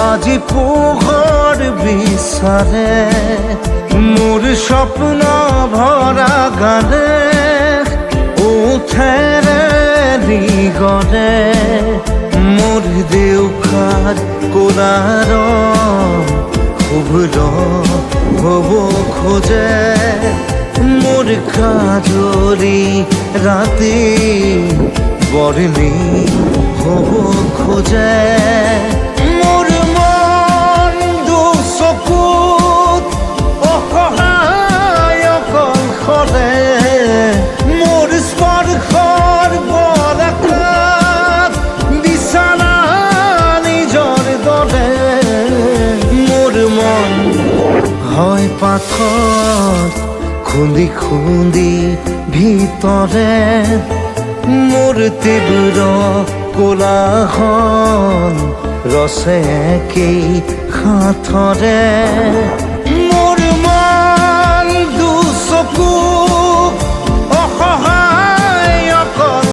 আজি পোহৰ বিচাৰে মোৰ স্বপ্ন ভৰা গানে উঠেৰে গৰে মোৰ দেউখাৰ কোলাৰ শুভ্ৰ হ'ব খোজে মোৰ কাজৰি ৰাতি বৰ্ণি হ'ব খোজে মোৰ মন দুচকুত অসহায় অকলশৰে মোৰ স্পৰ্শৰ বৰষাত বিচনা নিজৰ দৰে মোৰ মন হয় পাথৰ খুন্দি খুন্দি ভিতৰে মোৰ তীব্ৰ কোলাহল ৰচে কি সাঁথৰে